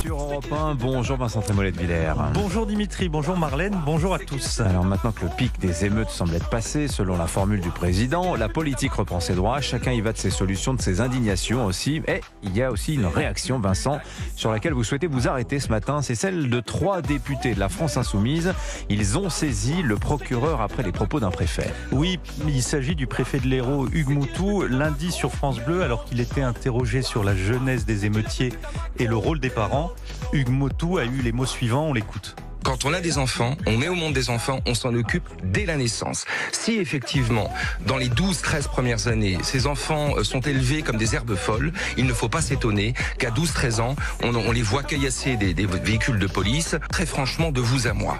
Sur Europe 1, bonjour Vincent Trémollet de Villers. Bonjour Dimitri, bonjour Marlène, bonjour à tous. Alors maintenant que le pic des émeutes semble être passé, selon la formule du président, la politique reprend ses droits, chacun y va de ses solutions, de ses indignations aussi. Et il y a aussi une réaction, Vincent, sur laquelle vous souhaitez vous arrêter ce matin, c'est celle de 3 députés de la France Insoumise. Ils ont saisi le procureur après les propos d'un préfet. Oui, il s'agit du préfet de l'Hérault, Hugues Moutou, lundi sur France Bleu, alors qu'il était interrogé sur la jeunesse des émeutiers et le rôle des parents. Hugues Moutou a eu les mots suivants, on l'écoute. Quand on a des enfants, on met au monde des enfants, on s'en occupe dès la naissance. Si effectivement, dans les 12-13 premières années, ces enfants sont élevés comme des herbes folles, il ne faut pas s'étonner qu'à 12-13 ans, on les voit caillasser des véhicules de police. Très franchement, de vous à moi.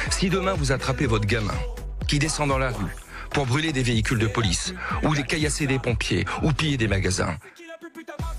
Si demain vous attrapez votre gamin qui descend dans la rue pour brûler des véhicules de police, ou les caillasser des pompiers, ou piller des magasins,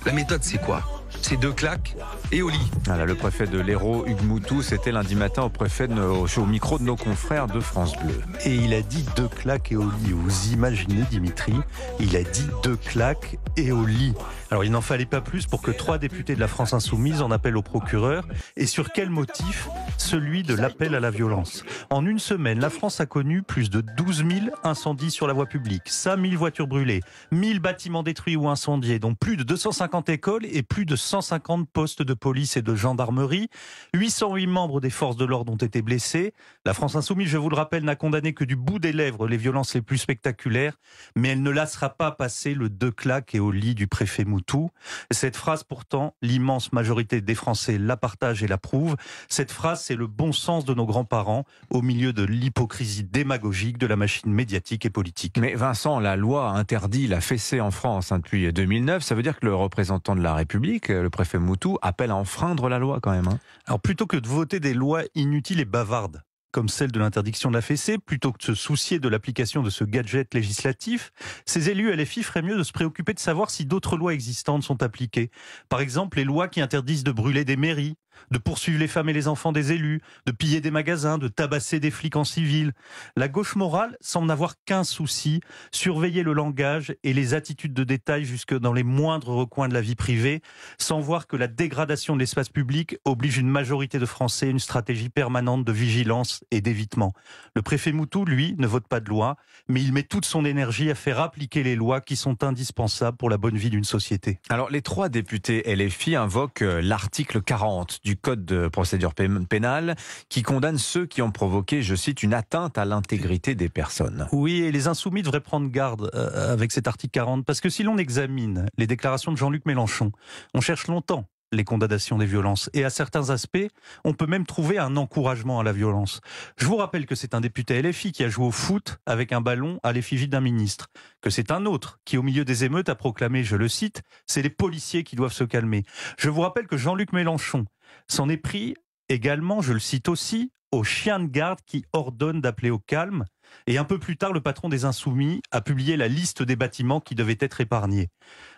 la méthode c'est quoi ? C'est 2 claques et au lit. Voilà, le préfet de l'Hérault, Hugues Moutou, c'était lundi matin au micro de nos confrères de France Bleu. Et il a dit 2 claques et au lit. Vous imaginez Dimitri, il a dit 2 claques et au lit. Alors il n'en fallait pas plus pour que 3 députés de la France Insoumise en appellent au procureur. Et sur quel motif ? Celui de l'appel à la violence. En une semaine, la France a connu plus de 12 000 incendies sur la voie publique, 5 000 voitures brûlées, 1 000 bâtiments détruits ou incendiés, dont plus de 250 écoles et plus de 150 postes de police et de gendarmerie. 808 membres des forces de l'ordre ont été blessés. La France Insoumise, je vous le rappelle, n'a condamné que du bout des lèvres les violences les plus spectaculaires, mais elle ne laissera pas passer le 2 claques et au lit du préfet Moutou. Cette phrase, pourtant, l'immense majorité des Français la partagent et l'approuvent. Cette phrase, c'est le bon sens de nos grands-parents au milieu de l'hypocrisie démagogique de la machine médiatique et politique. Mais Vincent, la loi interdit la fessée en France depuis 2009. Ça veut dire que le représentant de la République, le préfet Moutou, appelle à enfreindre la loi quand même. Alors plutôt que de voter des lois inutiles et bavardes, comme celle de l'interdiction de la fessée, plutôt que de se soucier de l'application de ce gadget législatif, ces élus LFI feraient mieux de se préoccuper de savoir si d'autres lois existantes sont appliquées. Par exemple, les lois qui interdisent de brûler des mairies, de poursuivre les femmes et les enfants des élus, de piller des magasins, de tabasser des flics en civil. La gauche morale semble n'avoir qu'un souci, surveiller le langage et les attitudes de détail jusque dans les moindres recoins de la vie privée, sans voir que la dégradation de l'espace public oblige une majorité de Français à une stratégie permanente de vigilance et d'évitement. Le préfet Moutou, lui, ne vote pas de loi, mais il met toute son énergie à faire appliquer les lois qui sont indispensables pour la bonne vie d'une société. Alors, les 3 députés LFI invoquent l'article 40 du Code de procédure pénale qui condamne ceux qui ont provoqué, je cite, une atteinte à l'intégrité des personnes. Oui, et les Insoumis devraient prendre garde avec cet article 40, parce que si l'on examine les déclarations de Jean-Luc Mélenchon, on cherche longtemps les condamnations des violences. Et à certains aspects, on peut même trouver un encouragement à la violence. Je vous rappelle que c'est un député LFI qui a joué au foot avec un ballon à l'effigie d'un ministre. Que c'est un autre qui, au milieu des émeutes, a proclamé, je le cite, « c'est les policiers qui doivent se calmer ». Je vous rappelle que Jean-Luc Mélenchon s'en est pris également, je le cite aussi, aux chiens de garde qui ordonnent d'appeler au calme. Et un peu plus tard, le patron des Insoumis a publié la liste des bâtiments qui devaient être épargnés.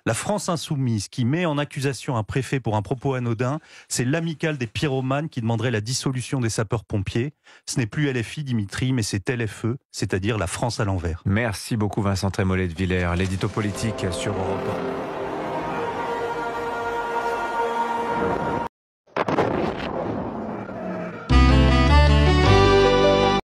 La France Insoumise, qui met en accusation un préfet pour un propos anodin, c'est l'amicale des pyromanes qui demanderait la dissolution des sapeurs-pompiers. Ce n'est plus LFI, Dimitri, mais c'est LFE, c'est-à-dire la France à l'envers. Merci beaucoup Vincent Trémollet de Villers, l'édito politique sur Europe 1.